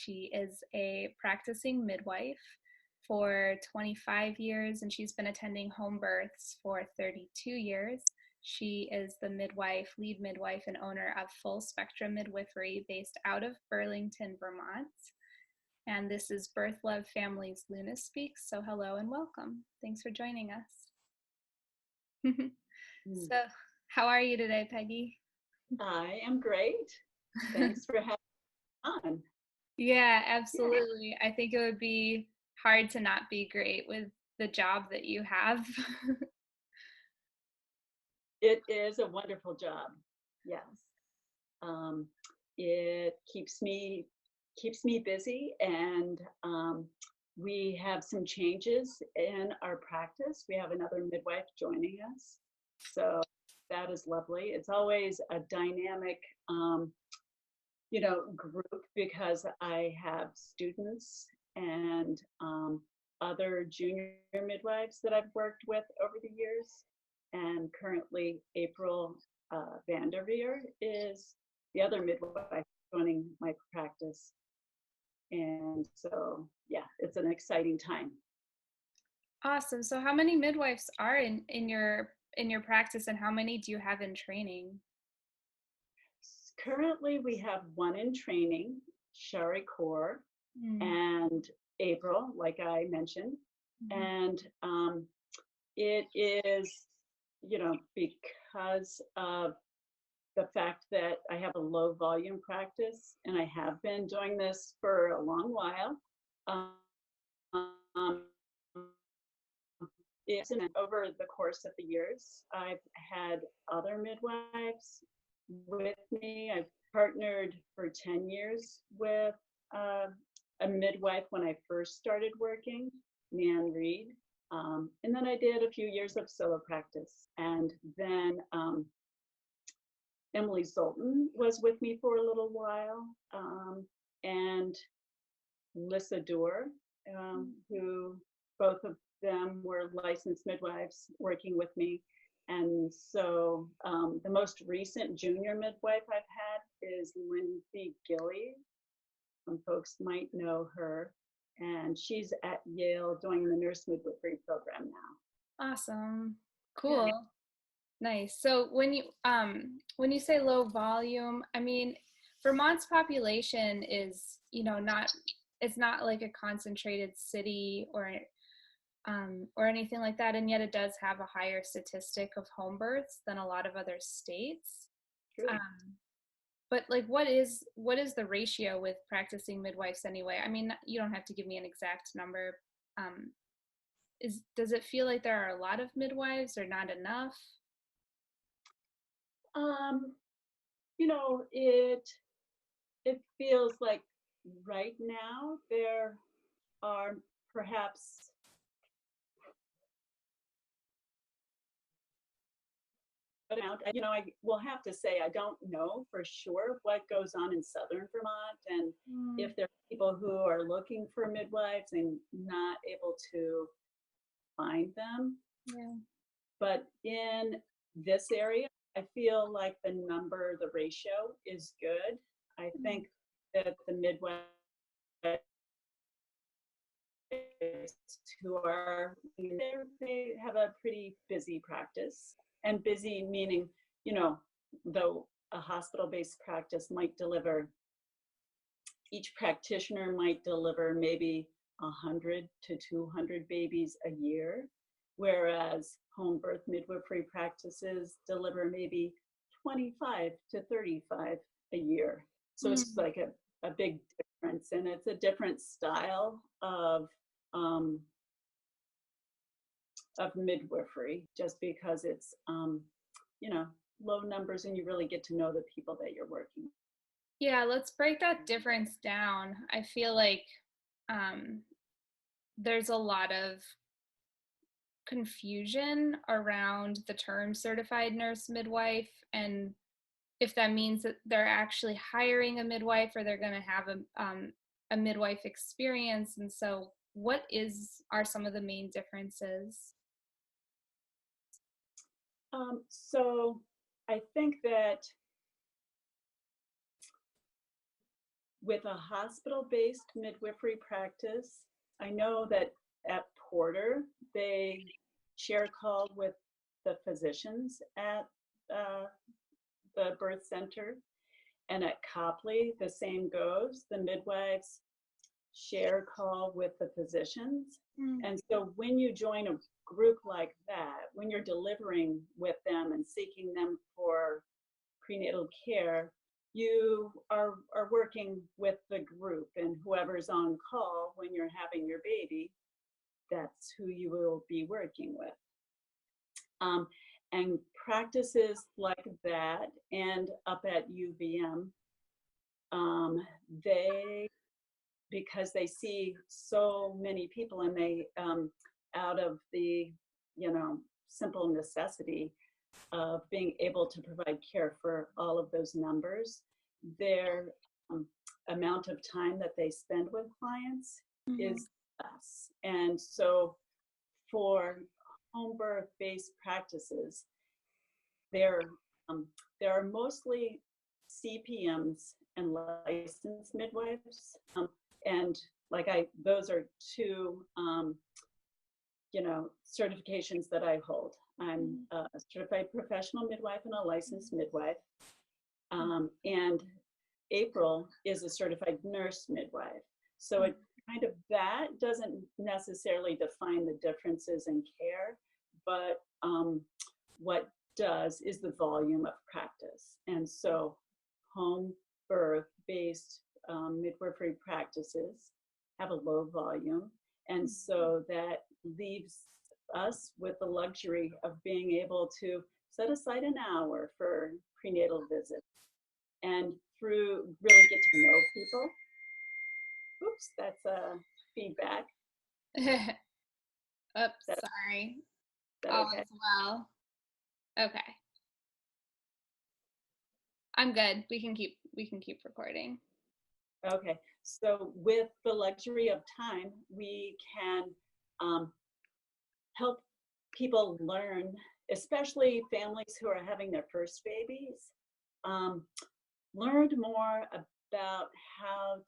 She is a practicing midwife for 25 years, and she's been attending home births for 32 years. She is the lead midwife, and owner of Full Spectrum Midwifery based out of Burlington, Vermont. And this is Birth Love Family's LunaSpeaks. So hello and welcome. Thanks for joining us. So how are you today, Peggy? I am great. Thanks for having me on. Yeah, absolutely. I think it would be hard to not be great with the job that you have. It is a wonderful job. Yes. It keeps me busy, and we have some changes in our practice. We have another midwife joining us, so that is lovely. It's always a dynamic group, because I have students and other junior midwives that I've worked with over the years. And currently, April Vanderveer is the other midwife joining my practice. And so, yeah, it's an exciting time. Awesome. So how many midwives are in your practice, and how many do you have in training? Currently, we have one in training, Shari Kaur, and April, like I mentioned. And it is, because of the fact that I have a low volume practice, and I have been doing this for a long while. Over the course of the years, I've had other midwives with me. I've partnered for 10 years with a midwife when I first started working, Nan Reed. And then I did a few years of solo practice. And then Emily Zoltan was with me for a little while, and Lissa Dorr, who both of them were licensed midwives working with me. And so the most recent junior midwife I've had is Lindsay Gillies. Some folks might know her, and she's at Yale doing the nurse midwifery program now. Awesome. Cool. Yeah. Nice. So when you say low volume, I mean, Vermont's population is, it's not like a concentrated city or anything like that, and yet it does have a higher statistic of home births than a lot of other states. But like, what is the ratio with practicing midwives anyway? I mean, you don't have to give me an exact number. Does it feel like there are a lot of midwives or not enough? It feels like right now there are perhaps I will have to say I don't know for sure what goes on in southern Vermont, and if there are people who are looking for midwives and not able to find them. Yeah. But in this area, I feel like the ratio is good. I think that the midwives who are there, they have a pretty busy practice. And busy meaning, though a hospital-based practice might deliver, each practitioner might deliver maybe 100 to 200 babies a year, whereas home birth midwifery practices deliver maybe 25 to 35 a year. So it's like a big difference, and it's a different style of midwifery, just because it's low numbers and you really get to know the people that you're working with. Yeah, let's break that difference down. I feel like there's a lot of confusion around the term certified nurse midwife, and if that means that they're actually hiring a midwife or they're going to have a midwife experience. And so what are some of the main differences? So I think that With a hospital-based midwifery practice, I know that at Porter, they share a call with the physicians at uh, the birth center. And at Copley, the same goes. The midwives share a call with the physicians. Mm. And so when you join a group like that, when you're delivering with them and seeking them for prenatal care, you are working with the group, and whoever's on call when you're having your baby, that's who you will be working with. And practices like that, and up at UVM, they, because they see so many people, and they, out of the, simple necessity of being able to provide care for all of those numbers, their amount of time that they spend with clients is less. And so for home birth based practices, there are mostly CPMs and licensed midwives. And those are two, certifications that I hold. I'm a certified professional midwife and a licensed midwife. And April is a certified nurse midwife. So it kind of, that doesn't necessarily define the differences in care, but what does is the volume of practice. And so home birth based midwifery practices have a low volume. And so that leaves us with the luxury of being able to set aside an hour for prenatal visits and through really get to know people. Oops, that's feedback. Oops, That, sorry. that All okay? is well. Okay. I'm good. We can keep recording. Okay. So with the luxury of time, we can help people learn, especially families who are having their first babies, learn more about how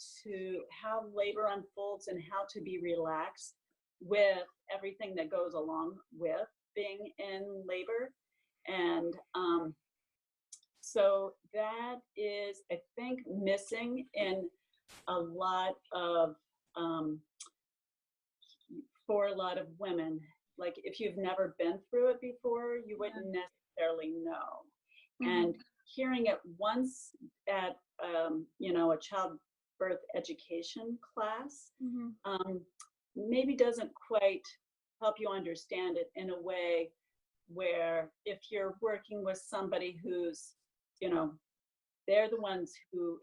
labor unfolds and how to be relaxed with everything that goes along with being in labor. And so that is, I think, missing in a lot of, for a lot of women. Like if you've never been through it before, you wouldn't necessarily know. And hearing it once at, a childbirth education class, maybe doesn't quite help you understand it in a way where if you're working with somebody who's, they're the ones who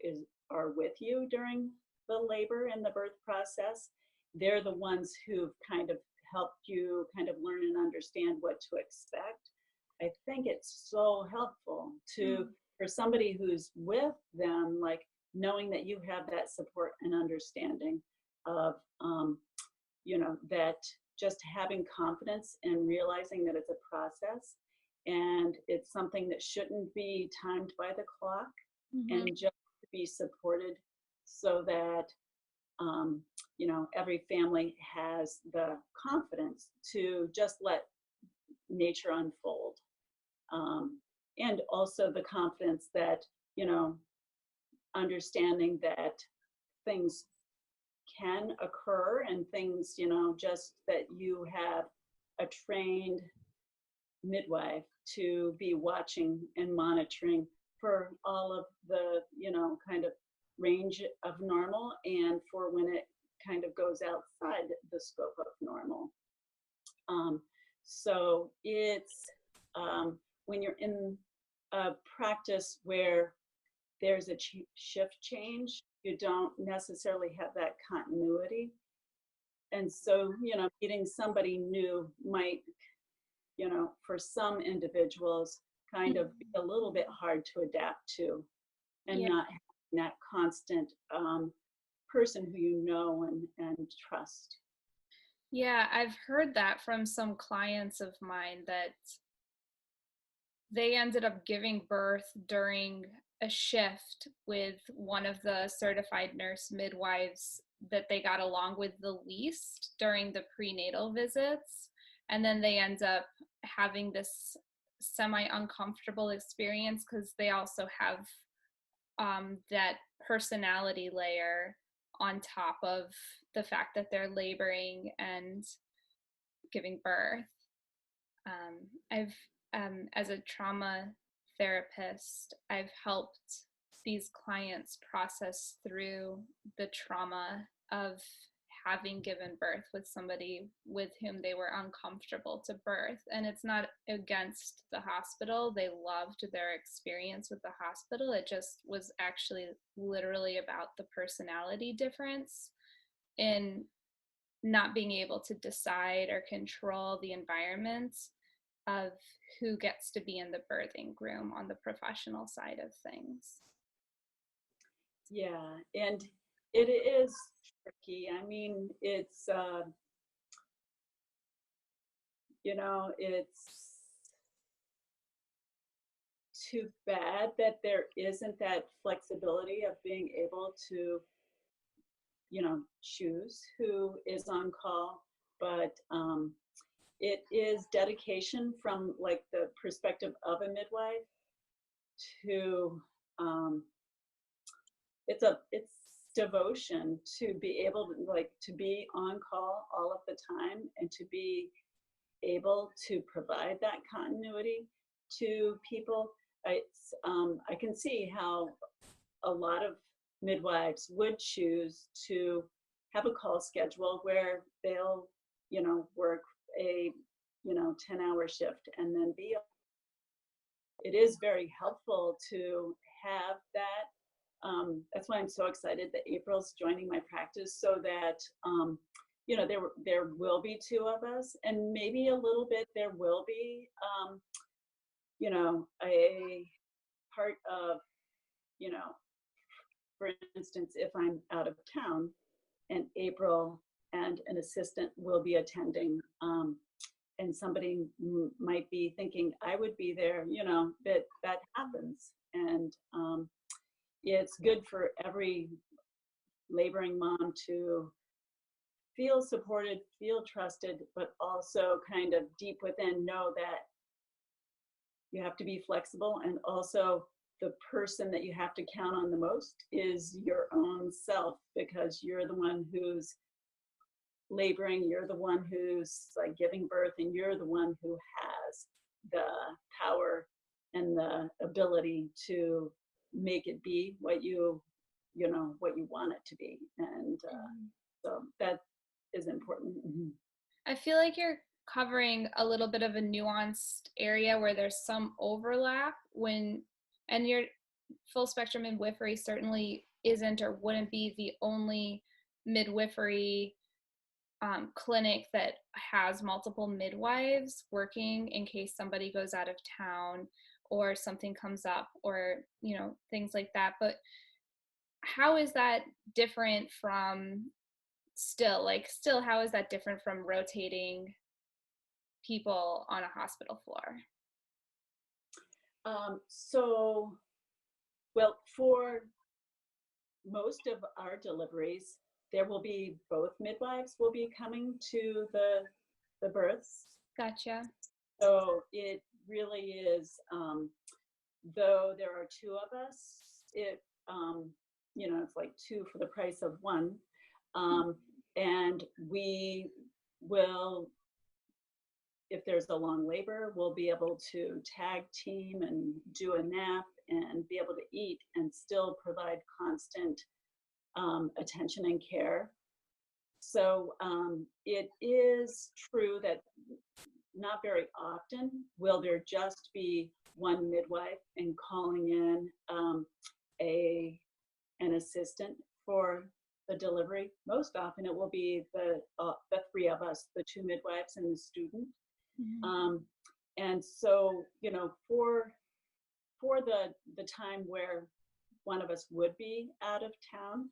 are with you during the labor and the birth process, they're the ones who've kind of helped you kind of learn and understand what to expect. I think it's so helpful for somebody who's with them, like knowing that you have that support and understanding of, that just having confidence and realizing that it's a process and it's something that shouldn't be timed by the clock, and just to be supported so that every family has the confidence to just let nature unfold, and also the confidence that understanding that things can occur and things, just that you have a trained midwife to be watching and monitoring for all of the, kind of range of normal, and for when it kind of goes outside the scope of normal. So it's when you're in a practice where there's a shift change, you don't necessarily have that continuity. And so, meeting somebody new might, for some individuals, kind of be a little bit hard to adapt to, and not having that constant person who you know and trust. Yeah, I've heard that from some clients of mine that they ended up giving birth during a shift with one of the certified nurse midwives that they got along with the least during the prenatal visits. And then they end up having this semi uncomfortable experience because they also have that personality layer on top of the fact that they're laboring and giving birth. I've, as a trauma therapist, I've helped these clients process through the trauma of having given birth with somebody with whom they were uncomfortable to birth. And it's not against the hospital. They loved their experience with the hospital. It just was actually literally about the personality difference in not being able to decide or control the environment of who gets to be in the birthing room on the professional side of things. Yeah, and it is tricky. I mean, it's it's too bad that there isn't that flexibility of being able to, choose who is on call. But it is dedication from like the perspective of a midwife to it's devotion to be able to be on call all of the time and to be able to provide that continuity to people. I can see how a lot of midwives would choose to have a call schedule where they'll, work a, 10-hour shift and then be. It is very helpful to have that. That's why I'm so excited that April's joining my practice, so that there will be two of us, and maybe a little bit there will be a part of, for instance, if I'm out of town and April and an assistant will be attending, and somebody might be thinking I would be there, that happens. And it's good for every laboring mom to feel supported, feel trusted, but also kind of deep within know that you have to be flexible. And also the person that you have to count on the most is your own self, because you're the one who's laboring, you're the one who's like giving birth, and you're the one who has the power and the ability to make it be what you want it to be. And so that is important. Mm-hmm. I feel like you're covering a little bit of a nuanced area where there's some overlap and your full spectrum midwifery certainly isn't or wouldn't be the only midwifery clinic that has multiple midwives working in case somebody goes out of town or something comes up, or things like that. But how is that different from still how is that different from rotating people on a hospital floor? Well, for most of our deliveries, there will be both midwives will be coming to the births. Gotcha. So it really is, though there are two of us, it's like two for the price of one. And we will, if there's a long labor, we'll be able to tag team and do a nap and be able to eat and still provide constant attention and care. So it is true that not very often will there just be one midwife and calling in an assistant for the delivery. Most often it will be the three of us, the two midwives and the student. Mm-hmm. And so, for the time where one of us would be out of town,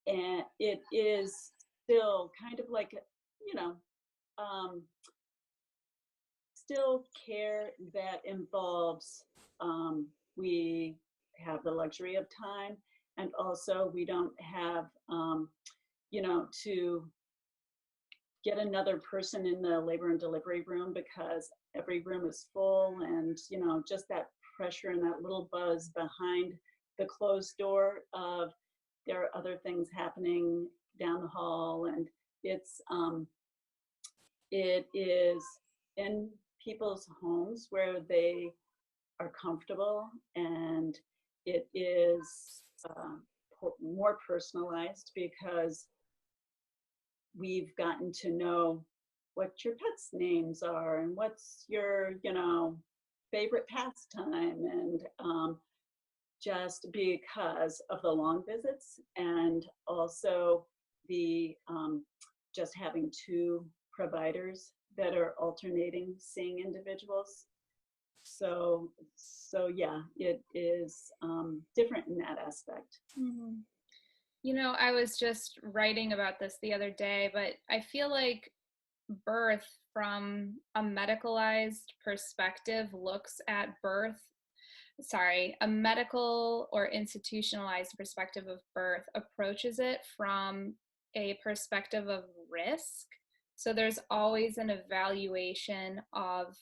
and it is still kind of like, still care that involves we have the luxury of time, and also we don't have, to get another person in the labor and delivery room because every room is full, and just that pressure and that little buzz behind the closed door of there are other things happening down the hall, and it is in people's homes where they are comfortable, and it is more personalized because we've gotten to know what your pets' names are and what's your, favorite pastime, and just because of the long visits, and also the just having two providers that are alternating seeing individuals. So yeah, it is different in that aspect. Mm-hmm. I was just writing about this the other day, but I feel like birth from a medicalized perspective looks at a medical or institutionalized perspective of birth approaches it from a perspective of risk. So there's always an evaluation of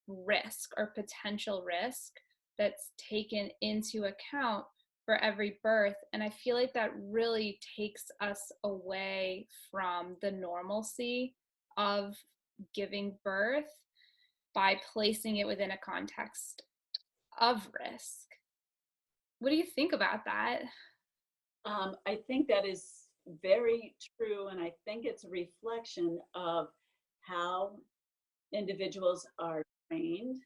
risk or potential risk that's taken into account for every birth. And I feel like that really takes us away from the normalcy of giving birth by placing it within a context of risk. What do you think about that? I think that is very true, and I think it's a reflection of how individuals are trained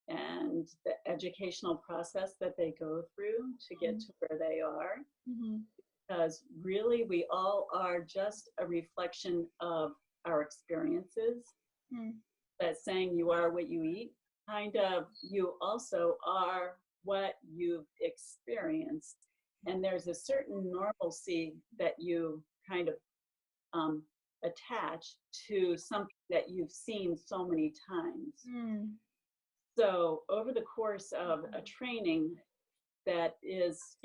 and the educational process that they go through to get to where they are. Mm-hmm. Because really, we all are just a reflection of our experiences. Mm. That saying, you are what you eat, kind of, you also are what you've experienced. And there's a certain normalcy that you kind of attach to something that you've seen so many times. Mm. So over the course of a training that is,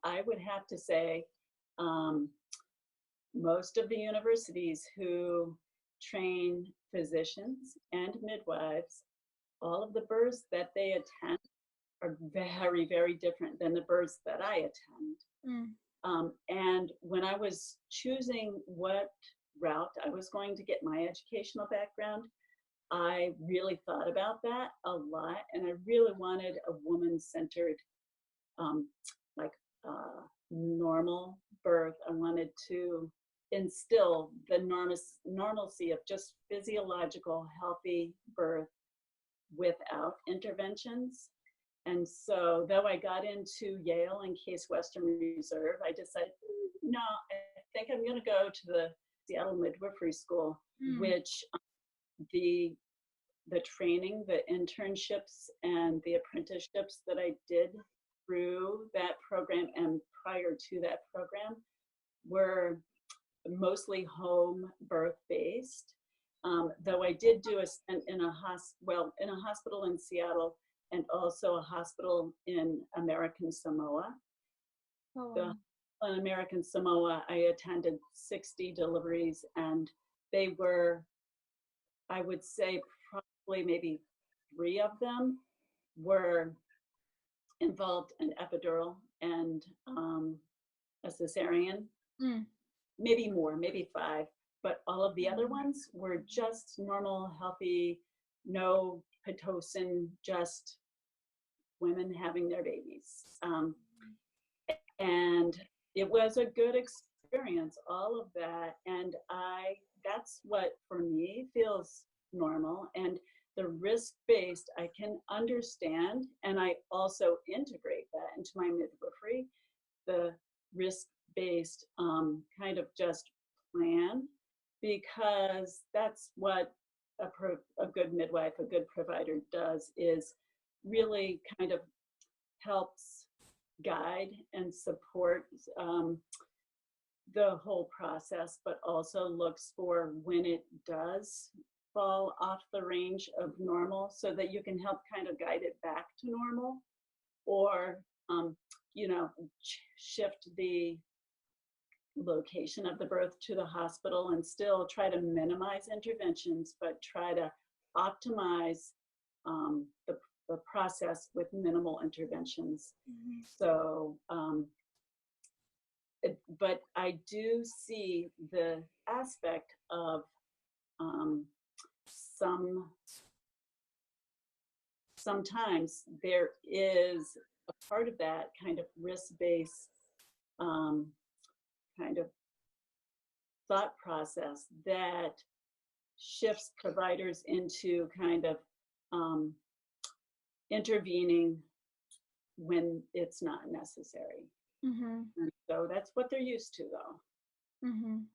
I would have to say, most of the universities who train physicians and midwives, all of the births that they attend are very, very different than the births that I attend. Mm. And when I was choosing what route I was going to get my educational background, I really thought about that a lot, and I really wanted a woman-centered, like normal birth. I wanted to instill the normalcy of just physiological, healthy birth without interventions. And so, though I got into Yale and Case Western Reserve, I decided, no, I think I'm going to go to the Seattle Midwifery School, which the training, the internships, and the apprenticeships that I did through that program and prior to that program were mostly home birth based. Though I did do a stint in a hospital in Seattle and also a hospital in American Samoa. Oh, wow. In American Samoa, I attended 60 deliveries, and they were, I would say, probably maybe 3 of them were involved in epidural and a cesarean. Maybe more, maybe 5, but all of the other ones were just normal, healthy, no Pitocin, just women having their babies. And it was a good experience, all of that. And that's what for me feels normal. And the risk-based, I can understand, and I also integrate that into my midwifery, the risk-based kind of just plan, because that's what a good midwife, a good provider does, is really kind of helps guide and support the whole process, but also looks for when it does fall off the range of normal so that you can help kind of guide it back to normal. or, you know, shift the location of the birth to the hospital and still try to minimize interventions, but try to optimize the process with minimal interventions. Mhm. So, but I do see the aspect of um, some sometimes there is a part of that kind of risk-based um, kind of thought process that shifts providers into kind of um, intervening when it's not necessary. Mhm. And so that's what they're used to, though. Mhm.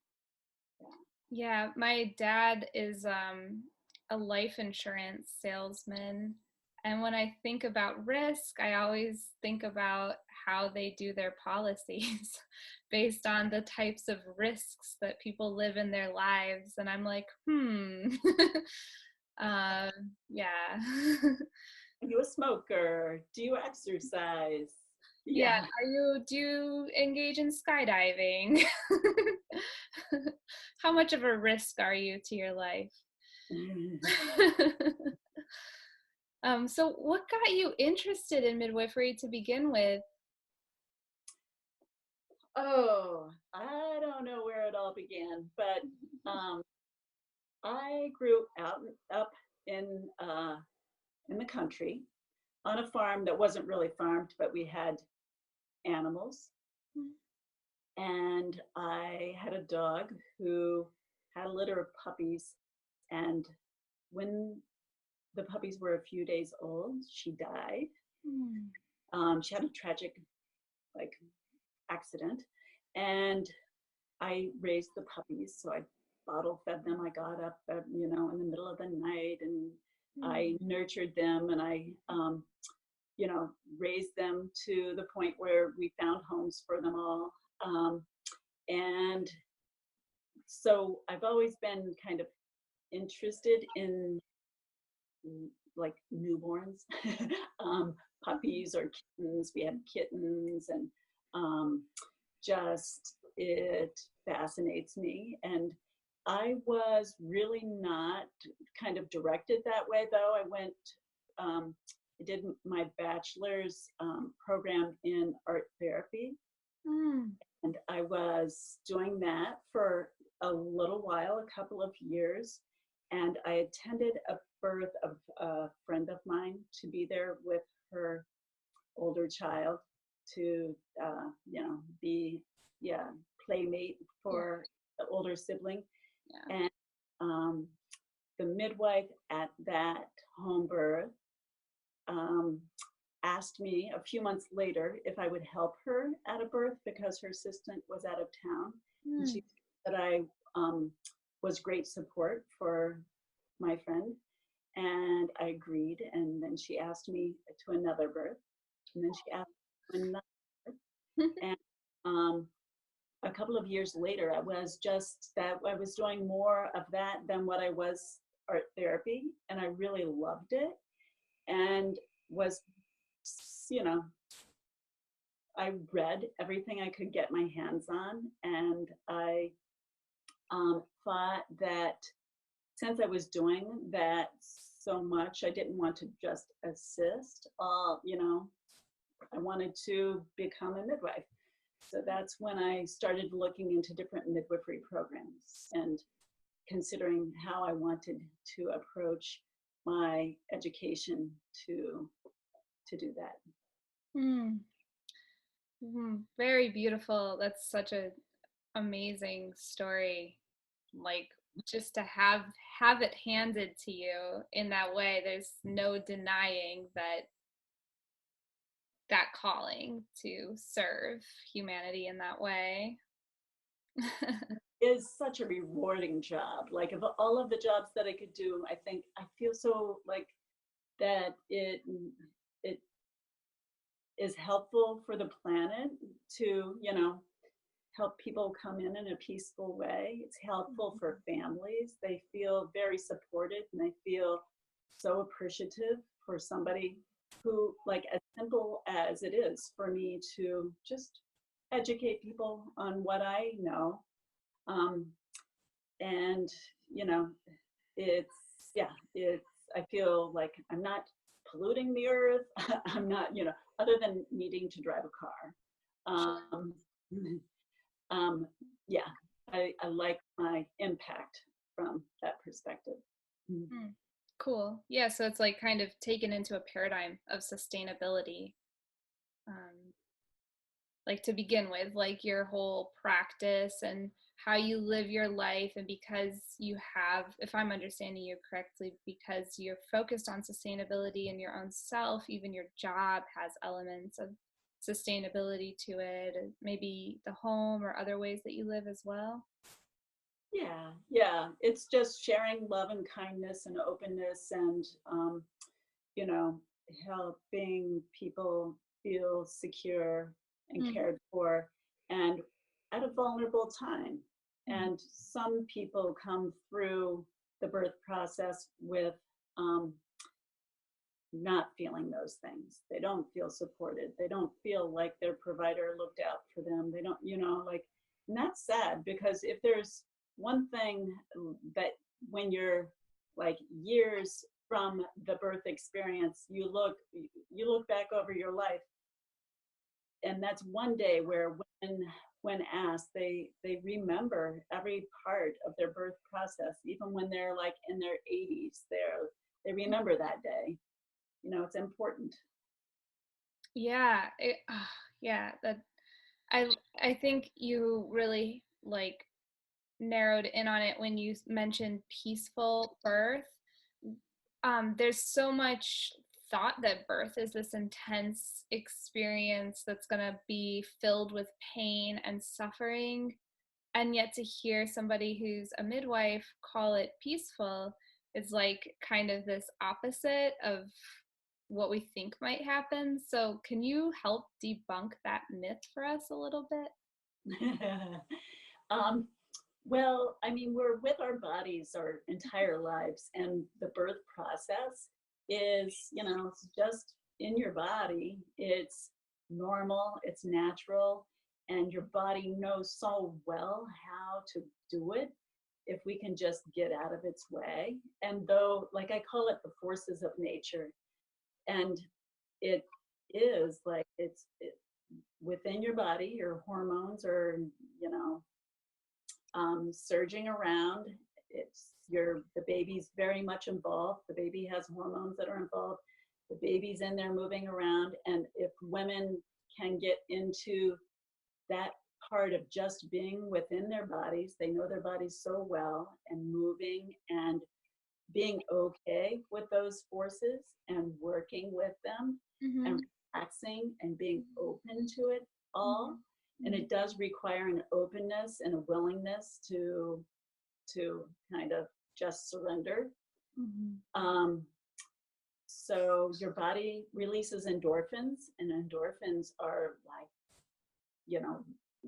Yeah. Yeah, my dad is a life insurance salesman. And when I think about risk, I always think about how they do their policies based on the types of risks that people live in their lives. And I'm like, um, yeah. Are you a smoker? Do you exercise? Yeah, Yeah. do you engage in skydiving? How much of a risk are you to your life? So what got you interested in midwifery to begin with? Oh, I don't know where it all began, but um, I grew out up in the country on a farm that wasn't really farmed, but we had animals. And I had a dog who had a litter of puppies. And when the puppies were a few days old, she died. Mm. She had a tragic, like, accident. And I raised the puppies. So I bottle fed them. I got up, in the middle of the night and I nurtured them and I raised them to the point where we found homes for them all. And so I've always been kind of interested in like newborns, puppies or kittens. We had kittens, and um, just it fascinates me. And I was really not kind of directed that way, though. I did my bachelor's program in art therapy, Mm. and I was doing that for a little while, a couple of years. And I attended a birth of a friend of mine to be there with her older child to, be, yeah, playmate Yeah, for the older sibling. yeah. And um, the midwife at that home birth um, asked me a few months later if I would help her at a birth because her assistant was out of town. And Mm. she said that I was great support for my friend. And I agreed. And then she asked me to another birth. And then she asked me to another birth. And a couple of years later, I was doing more of that than what I was art therapy. And I really loved it and was, you know, I read everything I could get my hands on, and I thought that since I was doing that so much, I didn't want to just assist. I wanted to become a midwife. So that's when I started looking into different midwifery programs and considering how I wanted to approach my education to do that. Mm. Mm. Very beautiful. That's such a amazing story. Like just to have it handed to you in that way, there's no denying that calling to serve humanity in that way. Is such a rewarding job. Like of all of the jobs that I could do, I think I feel so like that it is helpful for the planet to, help people come in a peaceful way. It's helpful for families. They feel very supported and they feel so appreciative for somebody who, like, as simple as it is for me to just educate people on what I know. Um, and, you know, it's, yeah, it's, I feel like I'm not polluting the earth. I'm not, other than needing to drive a car. Um, um, yeah, I like my impact from that perspective. Mm. Hmm. Cool. Yeah, so it's like kind of taken into a paradigm of sustainability. Um, like to begin with, like your whole practice and how you live your life, and because you have, if I'm understanding you correctly, because you're focused on sustainability in your own self, even your job has elements of sustainability to it, and maybe the home or other ways that you live as well. Yeah, yeah. It's just sharing love and kindness and openness and, you know, helping people feel secure and Mm. cared for and at a vulnerable time. Mhm. And some people come through the birth process with um, not feeling those things. They don't feel supported. They don't feel like their provider looked out for them. They don't, like, and that's sad because if there's one thing that when you're like years from the birth experience, you look back over your life, and that's one day where when asked, they remember every part of their birth process, even when they're like in their 80s. They remember that day. It's important. Yeah, yeah, that I I think you really like narrowed in on it when you mentioned peaceful birth. There's so much thought that birth is this intense experience that's going to be filled with pain and suffering. And yet to hear somebody who's a midwife call it peaceful is like kind of this opposite of what we think might happen. So, can you help debunk that myth for us a little bit? um, well, I mean, we're with our bodies our entire lives, and the birth process is, it's just in your body. It's normal, it's natural, and your body knows so well how to do it if we can just get out of its way. And though, like I call it the forces of nature, and it is like within your body, your hormones are, you know, surging around. The baby's very much involved. The baby has hormones that are involved. The baby's in there moving around. And if women can get into that part of just being within their bodies, they know their bodies so well, and moving and being okay with those forces and working with them Mm-hmm. and relaxing and being open to it all. And Mm-hmm. it does require an openness and a willingness to kind of just surrender. Mm-hmm. Um, so your body releases endorphins, and endorphins are like, you know,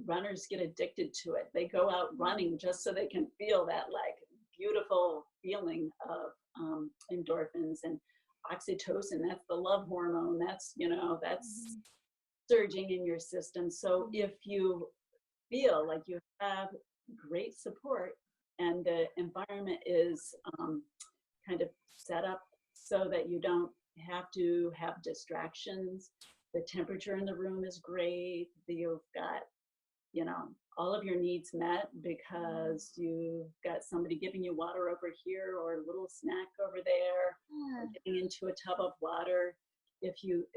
runners get addicted to it. They go out running just so they can feel that like beautiful feeling of endorphins and oxytocin. That's the love hormone. That's surging in your system. So if you feel like you have great support and the environment is kind of set up so that you don't have to have distractions, the temperature in the room is great, you've got, all of your needs met because you've got somebody giving you water over here or a little snack over there, or Yeah. getting into a tub of water. If you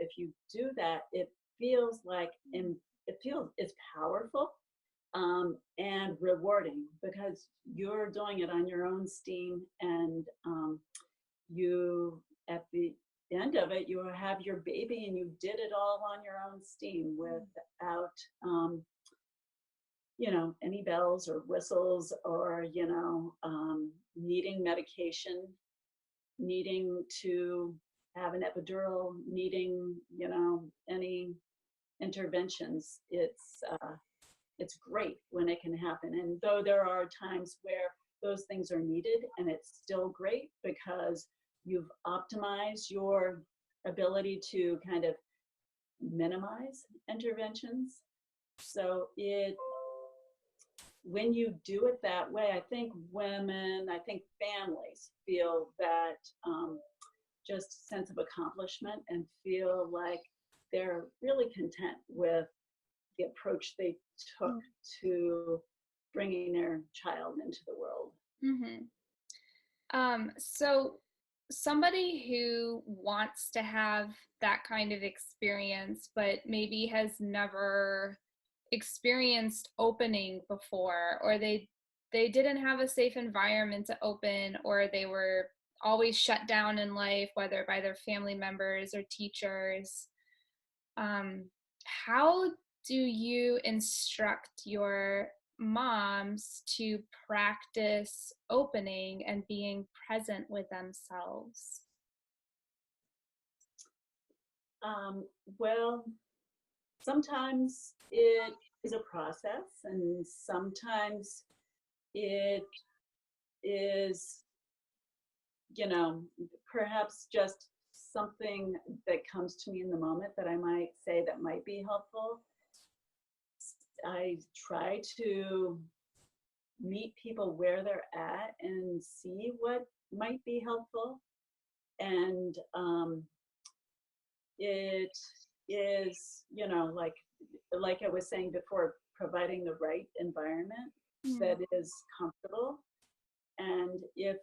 do that, it feels like, and it's powerful, and rewarding because you're doing it on your own steam, and you at the end of it, you have your baby and you did it all on your own steam without any bells or whistles or needing medication, needing to have an epidural, needing any interventions. It's great when it can happen. And though there are times where those things are needed, and it's still great because you've optimized your ability to kind of minimize interventions. So when you do it that way, I think women, I think families feel that just sense of accomplishment and feel like they're really content with the approach they took to bringing their child into the world. So somebody who wants to have that kind of experience, but maybe has never experienced opening before, or they didn't have a safe environment to open, or they were always shut down in life, whether by their family members or teachers, how do you instruct your moms to practice opening and being present with themselves? Well, sometimes it is a process, and sometimes it is, perhaps just something that comes to me in the moment that I might say that might be helpful. I try to meet people where they're at and see what might be helpful. And it is, like I was saying before, providing the right environment that is comfortable. And if,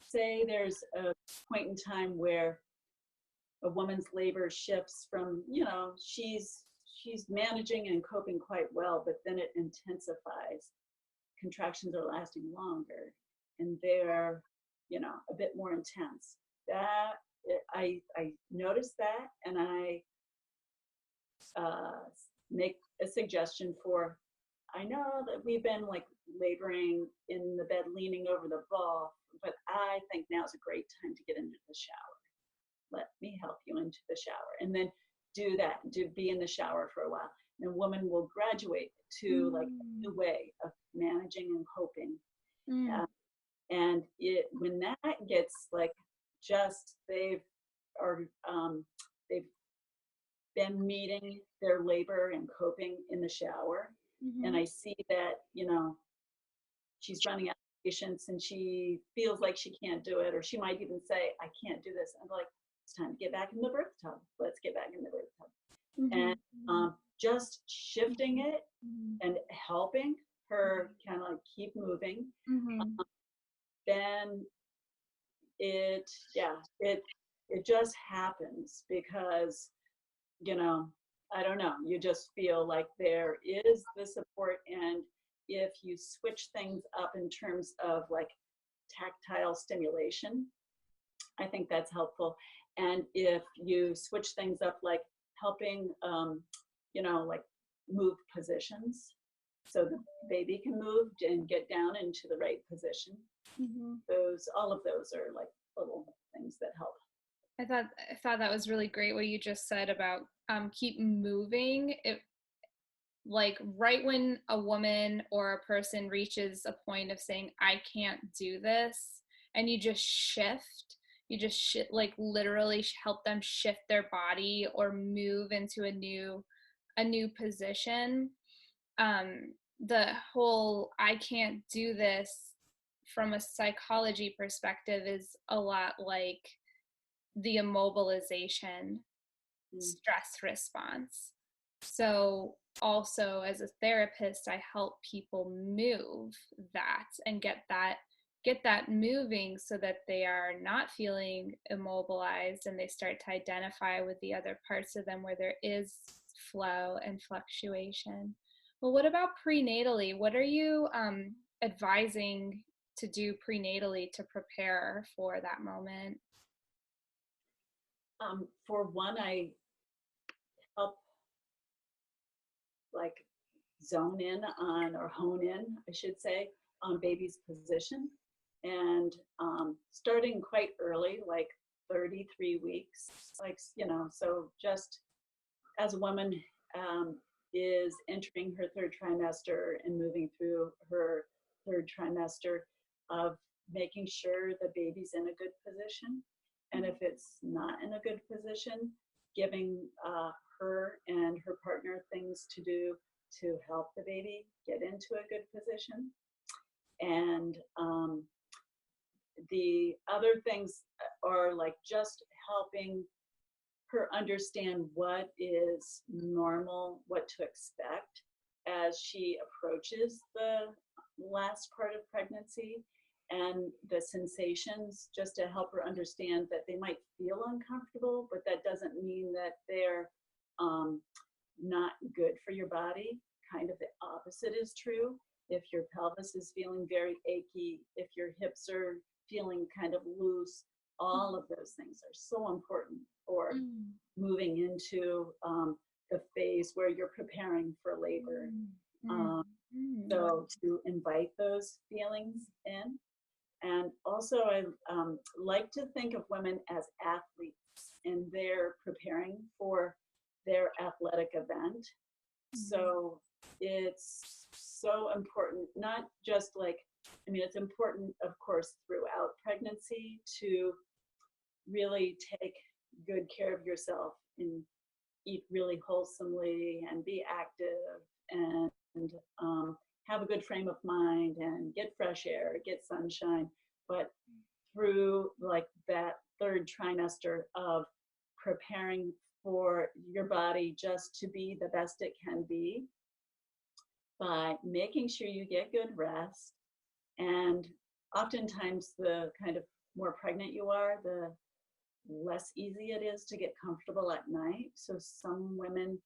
say, there's a point in time where a woman's labor shifts from, she's managing and coping quite well, but then it intensifies. Contractions are lasting longer, and they're, a bit more intense. That I notice that, and I make a suggestion for. I know that we've been like laboring in the bed, leaning over the ball, but I think now's a great time to get into the shower. Let me help you into the shower, and then do that. Be in the shower for a while. And a woman will graduate to like a new way of managing and coping. And when that gets like they've been meeting their labor and coping in the shower, and I see that she's running out of patience and she feels like she can't do it, or she might even say, "I can't do this." I'm like, "It's time to get back in the birth tub. Let's get back in the birth tub." And just shifting it and helping her kind of like keep moving. Then it just happens because, I don't know, you just feel like there is the support. And if you switch things up in terms of like tactile stimulation, I think that's helpful. And if you switch things up, like helping, like move positions so the baby can move and get down into the right position. All of those are like little things that help. I thought that was really great what you just said about keep moving. It, like, right when a woman or a person reaches a point of saying, "I can't do this," and you just like literally help them shift their body or move into a new position. The whole "I can't do this" from a psychology perspective is a lot like the immobilization stress response. So also as a therapist, I help people move that and get that moving so that they are not feeling immobilized, and they start to identify with the other parts of them where there is flow and fluctuation. Well, what about prenatally? What are you advising to do prenatally to prepare for that moment? For one, I help like zone in on, or hone in, I should say, on baby's position. And starting quite early, like 33 weeks, like, so just as a woman is entering her third trimester and moving through her third trimester, of making sure the baby's in a good position. And if it's not in a good position, giving her and her partner things to do to help the baby get into a good position. And the other things are like just helping her understand what is normal, what to expect as she approaches the last part of pregnancy, and the sensations, just to help her understand that they might feel uncomfortable, but that doesn't mean that they're not good for your body. Kind of the opposite is true. If your pelvis is feeling very achy, if your hips are feeling kind of loose, all of those things are so important for moving into the phase where you're preparing for labor. So to invite those feelings in. And also I like to think of women as athletes, and they're preparing for their athletic event. So it's so important, not just like, I mean, it's important, of course, throughout pregnancy to really take good care of yourself and eat really wholesomely and be active and have a good frame of mind and get fresh air, get sunshine. But through like that third trimester of preparing for your body just to be the best it can be, by making sure you get good rest. And oftentimes the kind of more pregnant you are, the less easy it is to get comfortable at night. So some women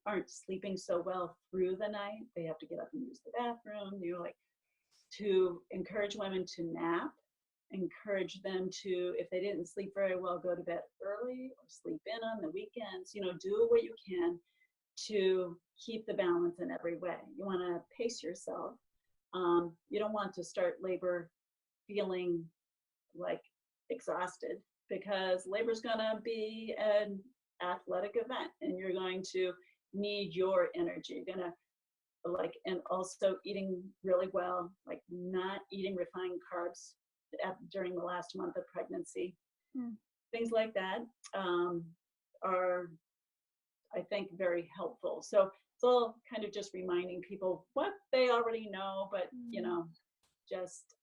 aren't sleeping so well through the night. They have to get up and use the bathroom. You know, like, to encourage women to nap, encourage them to, if they didn't sleep very well, go to bed early or sleep in on the weekends. You know, do what you can to keep the balance in every way. You want to pace yourself. You don't want to start labor feeling like exhausted, because labor is going to be an athletic event and you're going to need your energy. You're going to like, and also eating really well, like not eating refined carbs during the last month of pregnancy. Things like that are, I think, very helpful. So it's all kind of just reminding people what they already know, but, you know, just,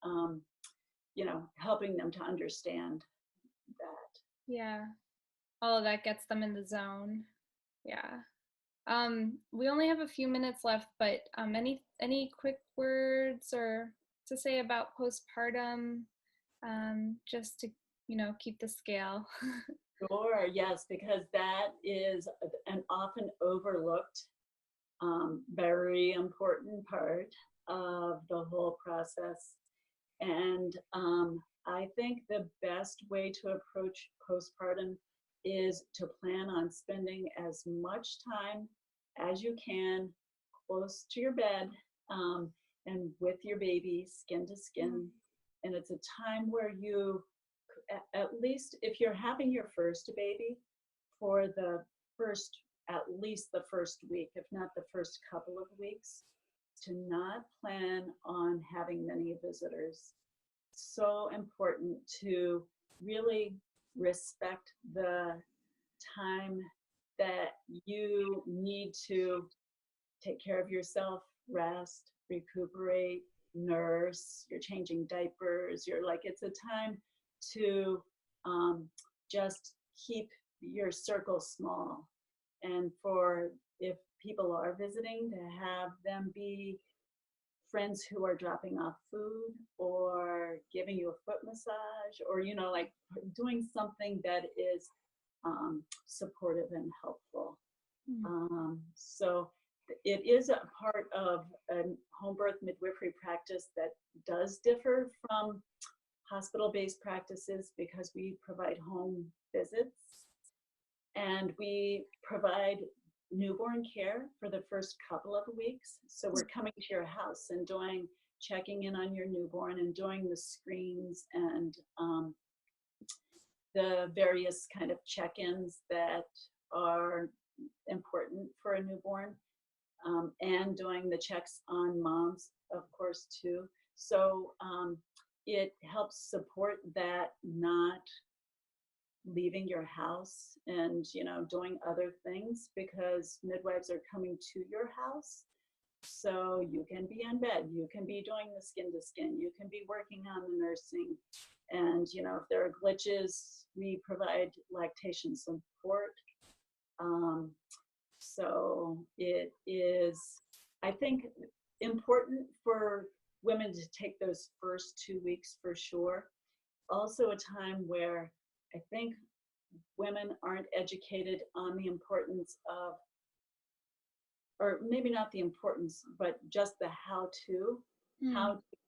you know, helping them to understand that. Yeah. All of that gets them in the zone. Yeah. We only have a few minutes left, but any quick words or to say about postpartum, just to, you know, keep the scale. Sure, yes, because that is an often overlooked, very important part of the whole process. And I think the best way to approach postpartum is to plan on spending as much time as you can close to your bed and with your baby, skin to skin. And it's a time where you, at least if you're having your first baby, for the first, at least the first week, if not the first couple of weeks, to not plan on having many visitors. So important to really respect the time that you need to take care of yourself, rest, recuperate, nurse, you're changing diapers, you're like, it's a time to just keep your circle small. And for, if people are visiting, to have them be friends who are dropping off food or giving you a foot massage, or, you know, like doing something that is supportive and helpful. So it is a part of a home birth midwifery practice that does differ from hospital-based practices, because we provide home visits and we provide newborn care for the first couple of weeks. So we're coming to your house and checking in on your newborn and doing the screens and the various kind of check-ins that are important for a newborn, and doing the checks on moms, of course, too. So it helps support that not leaving your house and, doing other things, because midwives are coming to your house. So you can be in bed, you can be doing the skin to skin, you can be working on the nursing. And, if there are glitches, we provide lactation support. So it is, I think, important for women to take those first 2 weeks for sure. Also a time where I think women aren't educated on the importance of, or maybe not the importance, but just the how to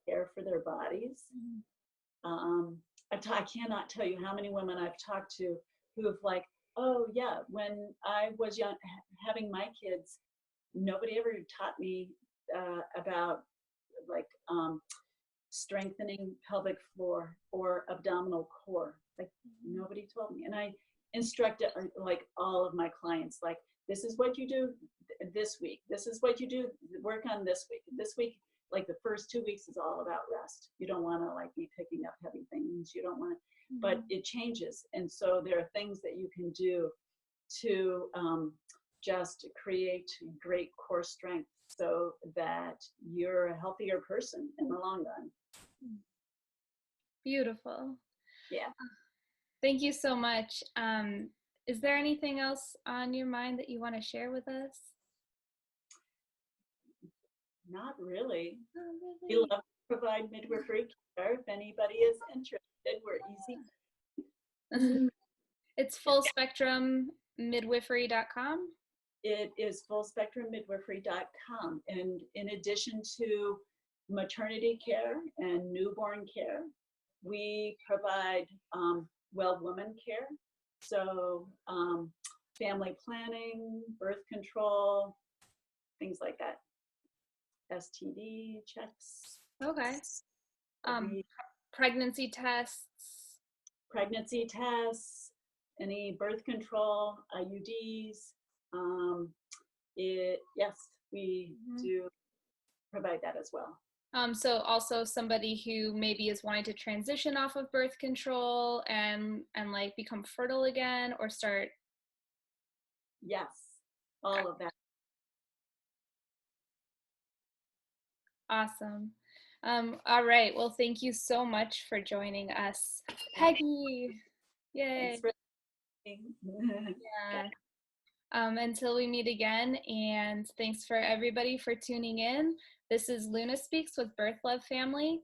care for their bodies. I cannot tell you how many women I've talked to who have like, oh yeah, when I was young, having my kids, nobody ever taught me about like strengthening pelvic floor or abdominal core. Like nobody told me. And I instructed like all of my clients, like, this is what you do this week. This is what you do, work on this week. This week, like the first 2 weeks is all about rest. You don't want to like be picking up heavy things. You don't want to, but it changes. And so there are things that you can do to just create great core strength so that you're a healthier person in the long run. Beautiful. Yeah. Thank you so much. Is there anything else on your mind that you want to share with us? Not really. Oh, We really? love to provide midwifery care. If anybody is interested, we're easy. It's fullspectrummidwifery.com. It is fullspectrummidwifery.com. And in addition to maternity care and newborn care, we provide well woman care. So family planning, birth control, things like that. STD checks. Okay. Pregnancy tests. Pregnancy tests, any birth control, IUDs. Yes, we do provide that as well. So also somebody who maybe is wanting to transition off of birth control and like become fertile again or start. Yes, all of that. Awesome. All right. Well, thank you so much for joining us, Peggy. Yay. Thanks for yeah. Until we meet again, and thanks for everybody for tuning in. This is LunaSpeaks with Birth Love Family.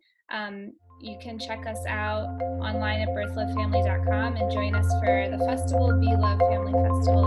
You can check us out online at birthlovefamily.com and join us for the festival, Be Love Family Festival